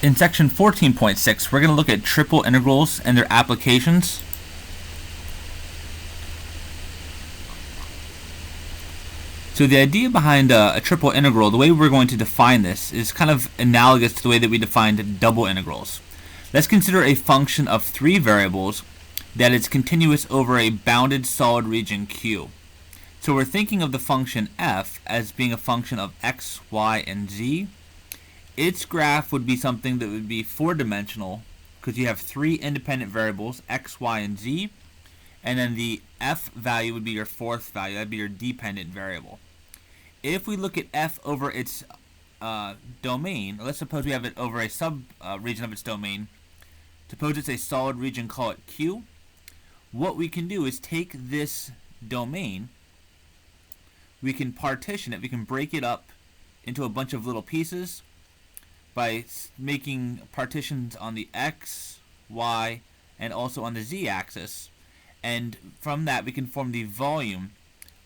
In section 14.6, we're going to look at triple integrals and their applications. So the idea behind a triple integral, the way we're going to define this, is kind of analogous to the way that we defined double integrals. Let's consider a function of three variables that is continuous over a bounded solid region Q. So we're thinking of the function f as being a function of x, y, and z. Its graph would be something that would be four-dimensional because you have three independent variables, x, y, and z, and then the f value would be your fourth value. That would be your dependent variable. If we look at f over its domain, let's suppose we have it over a sub-region of its domain. Suppose it's a solid region, call it Q. What we can do is take this domain, we can partition it, we can break it up into a bunch of little pieces by making partitions on the x, y, and also on the z-axis. And from that we can form the volume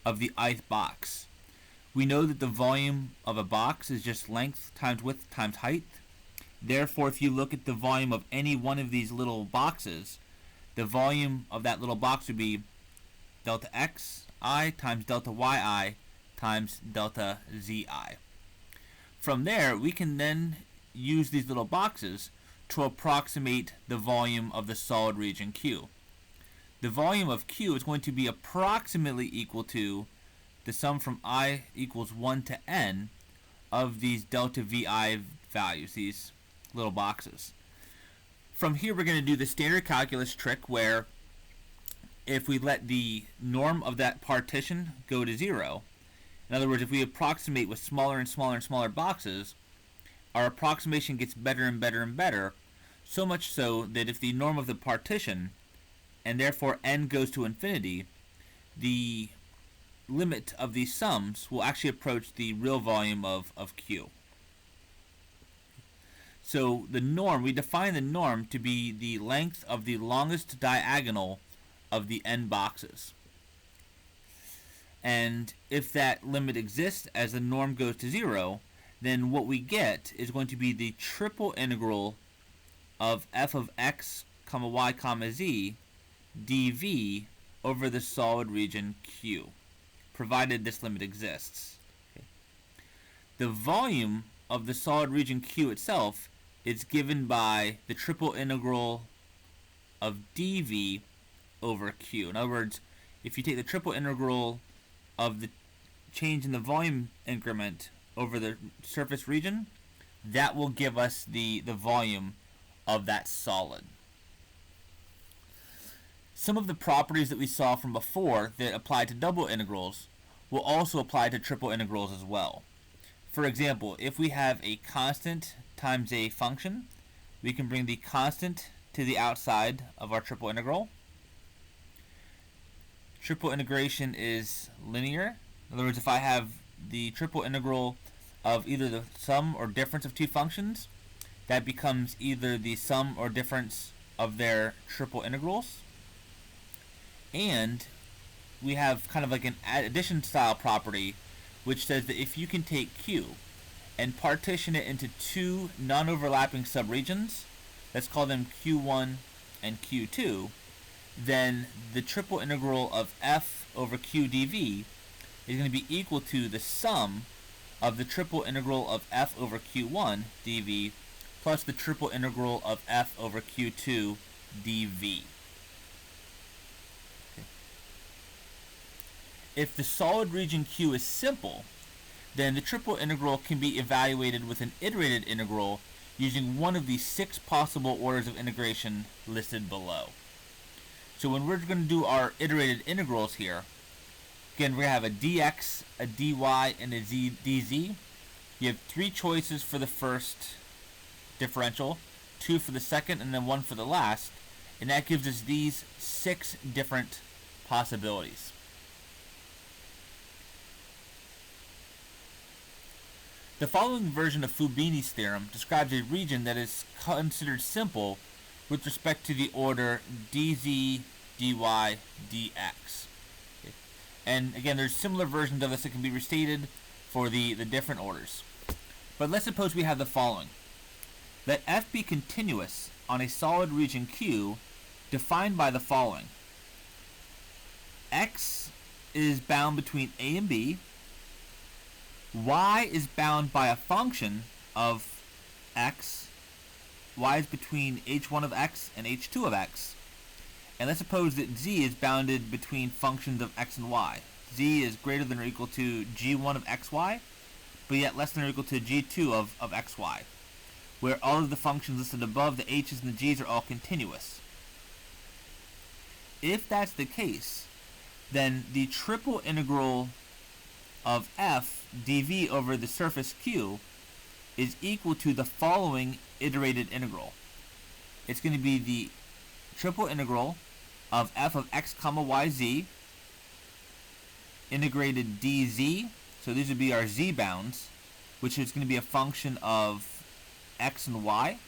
of the ith box. We know that the volume of a box is just length times width times height. Therefore, if you look at the volume of any one of these little boxes, the volume of that little box would be delta xi times delta yi times delta zi. From there, we can then use these little boxes to approximate the volume of the solid region Q. The volume of Q is going to be approximately equal to the sum from I equals 1 to n of these delta vi values, these little boxes. From here, we're going to do the standard calculus trick where if we let the norm of that partition go to 0, in other words, if we approximate with smaller and smaller and smaller boxes, our approximation gets better and better and better, so much so that if the norm of the partition, and therefore n goes to infinity, the limit of these sums will actually approach the real volume of Q. So the norm, we define the norm to be the length of the longest diagonal of the n boxes. And if that limit exists as the norm goes to 0, then what we get is going to be the triple integral of f of x, y, z dv over the solid region Q, provided this limit exists. Okay. The volume of the solid region Q itself is given by the triple integral of dv over Q. In other words, if you take the triple integral of the change in the volume increment over the surface region, that will give us the volume of that solid. Some of the properties that we saw from before that apply to double integrals will also apply to triple integrals as well. For example, if we have a constant times a function, we can bring the constant to the outside of our triple integral. Triple integration is linear. In other words, if I have the triple integral of either the sum or difference of two functions, that becomes either the sum or difference of their triple integrals. And we have kind of like an addition style property which says that if you can take Q and partition it into two non-overlapping subregions, let's call them Q1 and Q2, then the triple integral of f over Q dv is going to be equal to the sum of the triple integral of f over Q1 dv plus the triple integral of f over Q2 dv. If the solid region Q is simple, then the triple integral can be evaluated with an iterated integral using one of the 6 possible orders of integration listed below. So when we're going to do our iterated integrals here, again, we're going to have a dx, a dy, and a dz. You have 3 choices for the first differential, 2 for the second, and then 1 for the last, and that gives us these 6 different possibilities. The following version of Fubini's theorem describes a region that is considered simple with respect to the order dz, dy, dx. Okay. And again, there's similar versions of this that can be restated for the different orders. But let's suppose we have the following. Let f be continuous on a solid region Q defined by the following. X is bound between A and B. Y is bound by a function of x. Y is between h1 of x and h2 of x. And let's suppose that z is bounded between functions of x and y. Z is greater than or equal to g1 of xy, but yet less than or equal to g2 of xy, where all of the functions listed above, the h's and the g's, are all continuous. If that's the case, then the triple integral of f dv over the surface Q is equal to the following iterated integral. It's going to be the triple integral of f of x comma yz integrated dz, so these would be our z bounds, which is going to be a function of x and y.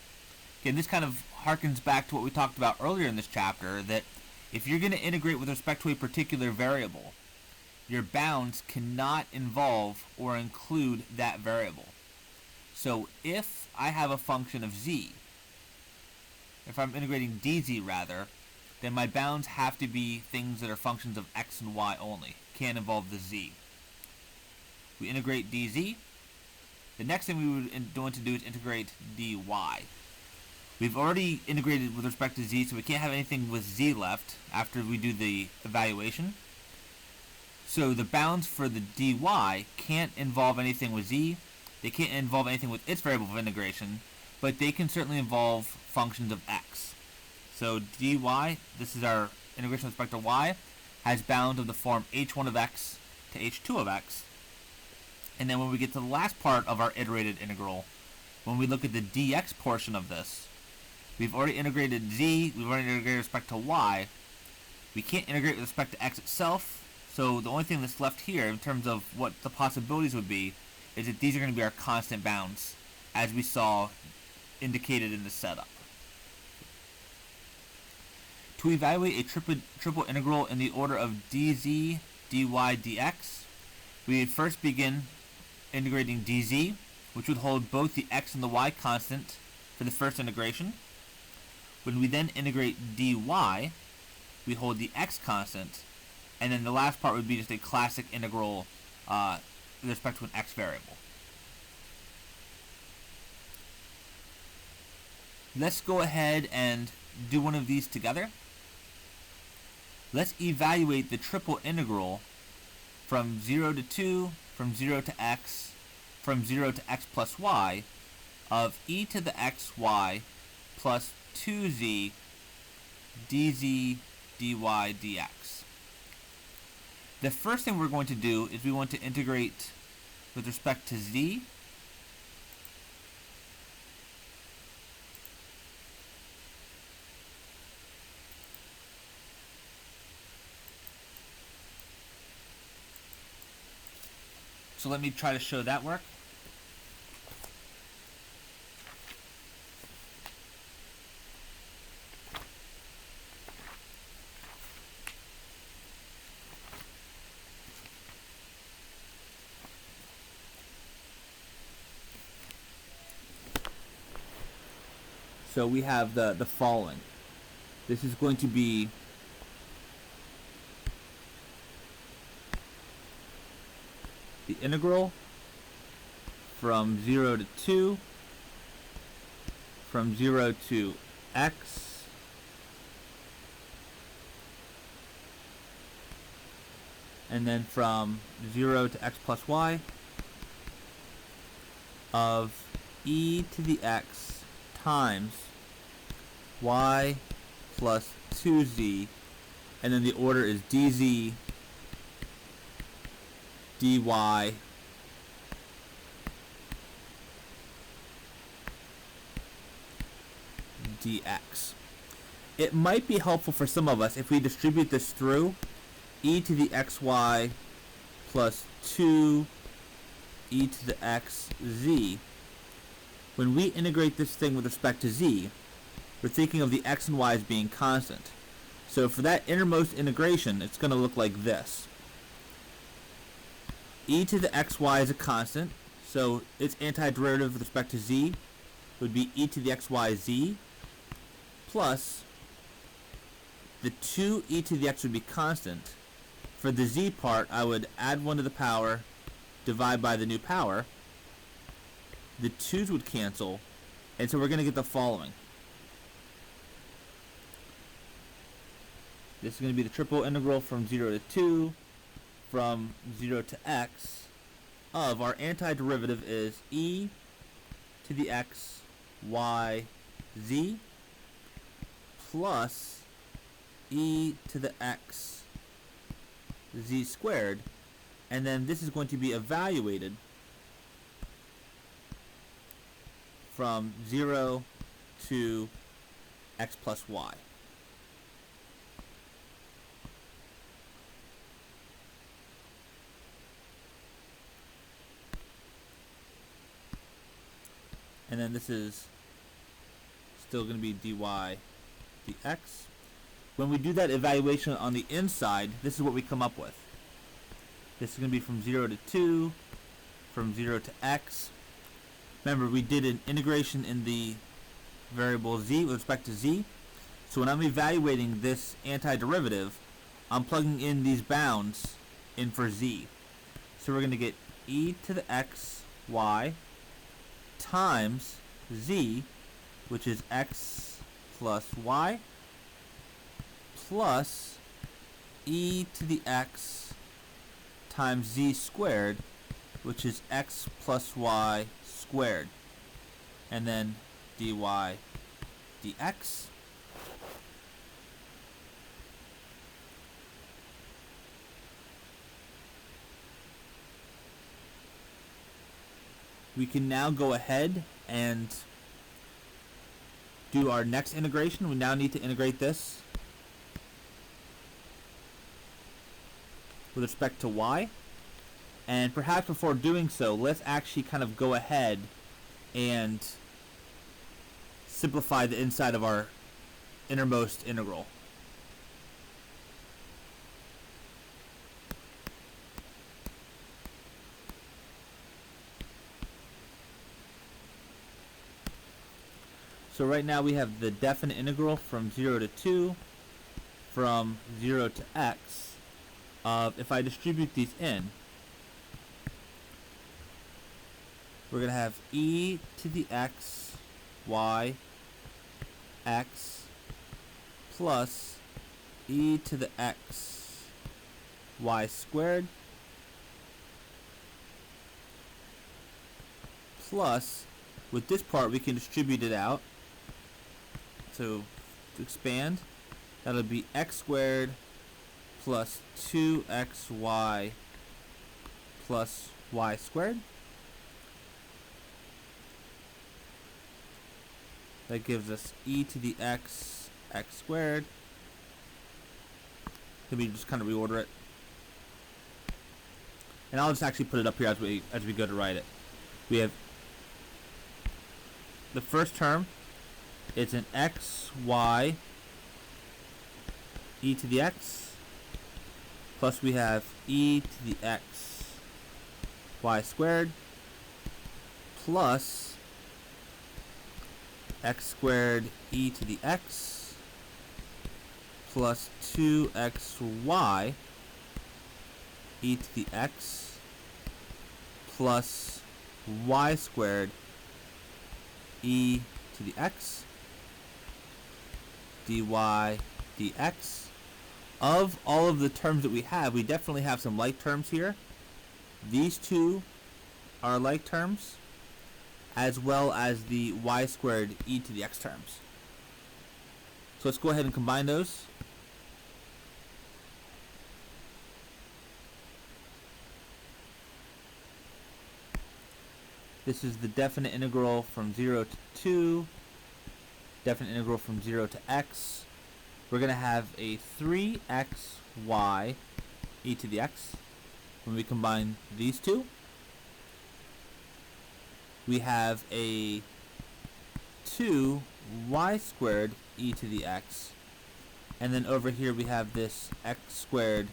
Again, this kind of harkens back to what we talked about earlier in this chapter, that if you're going to integrate with respect to a particular variable, your bounds cannot involve or include that variable. So if I have a function of z, if I'm integrating dz rather, then my bounds have to be things that are functions of x and y only. Can't involve the z. We integrate dz. The next thing we would want to do is integrate dy. We've already integrated with respect to z, so we can't have anything with z left after we do the evaluation. So the bounds for the dy can't involve anything with z. They can't involve anything with its variable of integration, but they can certainly involve functions of x. So dy, this is our integration with respect to y, has bounds of the form h1 of x to h2 of x. And then when we get to the last part of our iterated integral, when we look at the dx portion of this, we've already integrated z, we've already integrated with respect to y. We can't integrate with respect to x itself, so the only thing that's left here in terms of what the possibilities would be is that these are going to be our constant bounds, as we saw indicated in the setup. To evaluate a triple integral in the order of dz, dy, dx, we would first begin integrating dz, which would hold both the x and the y constant for the first integration. When we then integrate dy, we hold the x constant, and then the last part would be just a classic integral with respect to an x variable. Let's go ahead and do one of these together. Let's evaluate the triple integral from 0 to 2, from 0 to x, from 0 to x plus y of e to the xy plus 2z dz dy dx. The first thing we're going to do is we want to integrate with respect to z. So let me try to show that work. So we have the following. This is going to be the integral from 0 to 2, from 0 to x, and then from 0 to x plus y of e to the x times y plus 2z, and then the order is dz dy dx. It might be helpful for some of us if we distribute this through e to the xy plus 2 e to the xz. When we integrate this thing with respect to z, we're thinking of the x and y as being constant. So for that innermost integration, it's going to look like this. E to the xy is a constant, so its antiderivative with respect to z would be e to the xyz plus the 2e to the x would be constant. For the z part, I would add 1 to the power, divide by the new power. The 2's would cancel, and so we're going to get the following. This is going to be the triple integral from 0 to 2, from 0 to x, of our antiderivative is e to the x y z plus e to the x z squared, and then this is going to be evaluated from 0 to x plus y. And then this is still going to be dy dx. When we do that evaluation on the inside, this is what we come up with. This is going to be from 0 to 2, from 0 to x. Remember, we did an integration in the variable z with respect to z. So when I'm evaluating this antiderivative, I'm plugging in these bounds in for z. So we're going to get e to the x y times z, which is x plus y, plus e to the x times z squared, which is x plus y squared, and then dy dx. We can now go ahead and do our next integration. We now need to integrate this with respect to y. And perhaps before doing so, let's actually kind of go ahead and simplify the inside of our innermost integral. So right now we have the definite integral from 0 to 2, from 0 to x, of, if I distribute these in, we're going to have e to the x y x plus e to the x y squared plus, with this part we can distribute it out. So to expand, that'll be x squared plus 2xy plus y squared. That gives us e to the x squared. Let me just kind of reorder it, and I'll just actually put it up here as we go to write it. We have the first term. It's an x, y, e to the x, plus we have e to the x, y squared, plus x squared e to the x, plus 2xy e to the x, plus y squared e to the x, dy dx. Of all of the terms that we have, we definitely have some like terms here. These two are like terms, as well as the y squared e to the x terms. So let's go ahead and combine those. This is the definite integral from 0 to 2, definite integral from 0 to x. We're going to have a 3xy e to the x. When we combine these two, we have a 2y squared e to the x. And then over here we have this x squared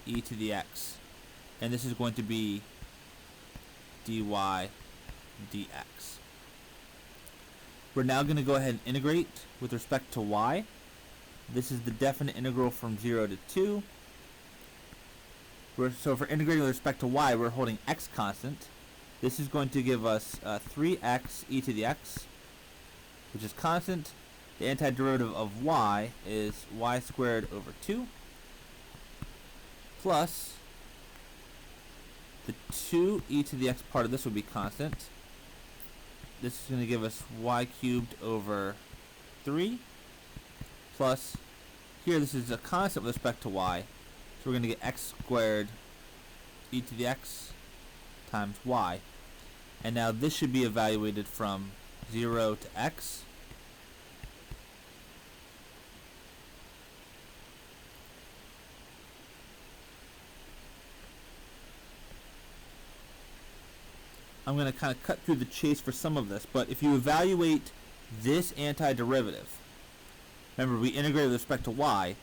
e to the x. And this is going to be dy dx. We're now going to go ahead and integrate with respect to y. This is the definite integral from 0 to 2. So for integrating with respect to y, we're holding x constant. This is going to give us 3x e to the x, which is constant. The antiderivative of y is y squared over 2 plus the 2e to the x part of this would be constant. This is going to give us y cubed over 3 plus, here this is a constant with respect to y, so we're going to get x squared e to the x times y. And now this should be evaluated from 0 to x. I'm going to kind of cut through the chase for some of this, but if you evaluate this antiderivative, remember we integrate with respect to y,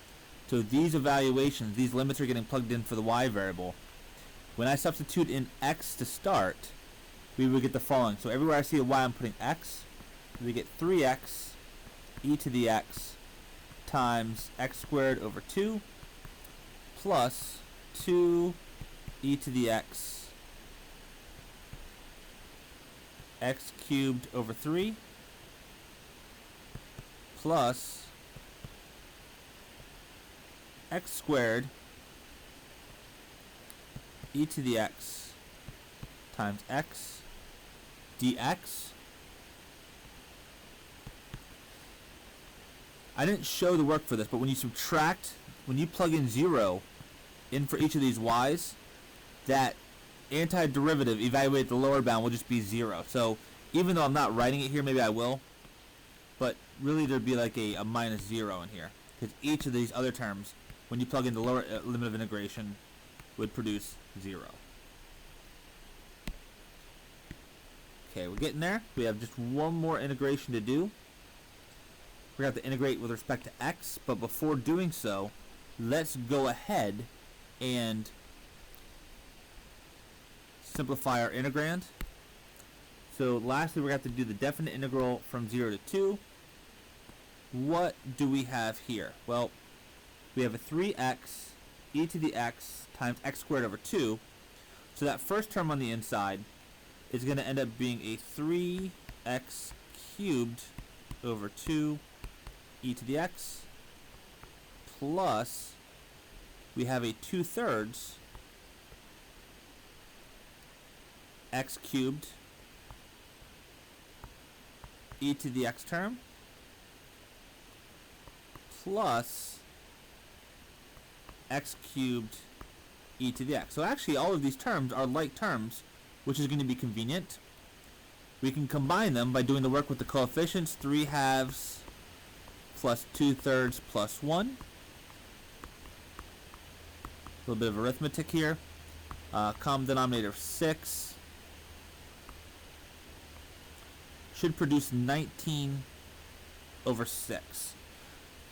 so these evaluations, these limits are getting plugged in for the y variable. When I substitute in x to start, we would get the following. So everywhere I see a y, I'm putting x. We get 3x e to the x times x squared over 2 plus 2 e to the x x cubed over 3 plus x squared e to the x times x dx. I didn't show the work for this, but when you subtract, when you plug in 0 in for each of these y's, that antiderivative evaluated at the lower bound will just be 0. So even though I'm not writing it here, maybe I will, but really there'd be like a minus 0 in here, because each of these other terms, when you plug in the lower limit of integration, would produce 0. Okay, we're getting there. We have just one more integration to do. We're going to have to integrate with respect to x, but before doing so, let's go ahead and simplify our integrand. So lastly, we're going to have to do the definite integral from 0 to 2. What do we have here? Well, we have a 3x e to the x times x squared over 2. So that first term on the inside is going to end up being a 3x cubed over 2 e to the x plus we have a 2/3 x cubed e to the x term plus x cubed e to the x. So actually all of these terms are like terms, which is going to be convenient. We can combine them by doing the work with the coefficients. 3/2 plus 2/3 plus 1. A little bit of arithmetic here. Common denominator of 6 should produce 19 over 6.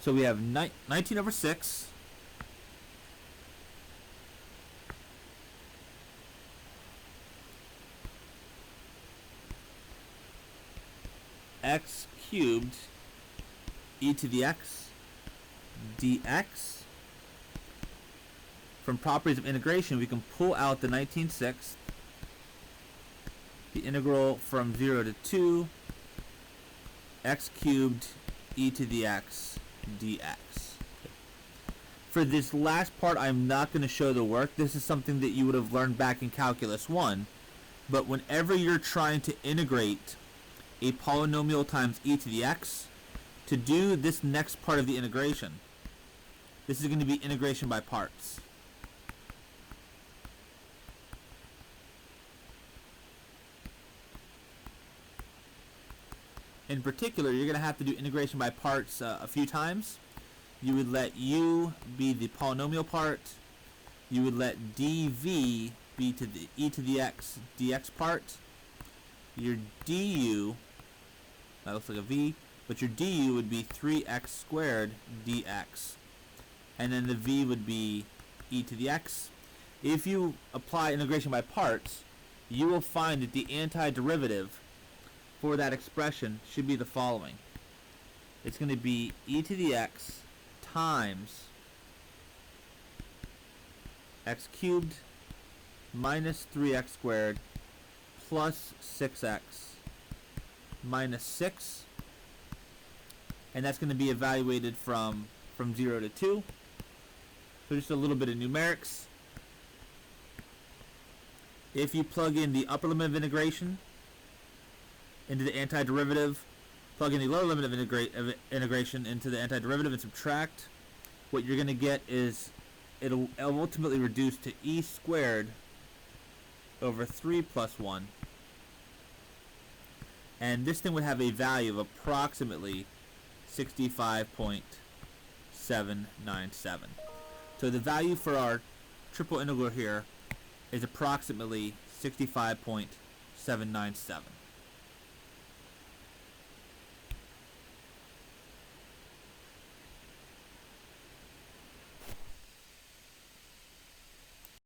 So we have 19 over 6 x cubed e to the x dx. From properties of integration, we can pull out the 19/6, the integral from 0 to 2, x cubed e to the x dx. For this last part, I'm not going to show the work. This is something that you would have learned back in Calculus 1. But whenever you're trying to integrate a polynomial times e to the x, to do this next part of the integration, this is going to be integration by parts. In particular, you're going to have to do integration by parts a few times. You would let u be the polynomial part. You would let dv be to the e to the x dx part. Your du, that looks like a v, but your du would be 3x squared dx. And then the v would be e to the x. If you apply integration by parts, you will find that the antiderivative for that expression should be the following. It's going to be e to the x times x cubed minus 3x squared plus 6x minus 6, and that's going to be evaluated from 0 to 2. So just a little bit of numerics. If you plug in the upper limit of integration into the antiderivative, plug in the lower limit of integration into the antiderivative and subtract, what you're going to get is it'll ultimately reduce to e squared over 3 plus 1. And this thing would have a value of approximately 65.797. So the value for our triple integral here is approximately 65.797.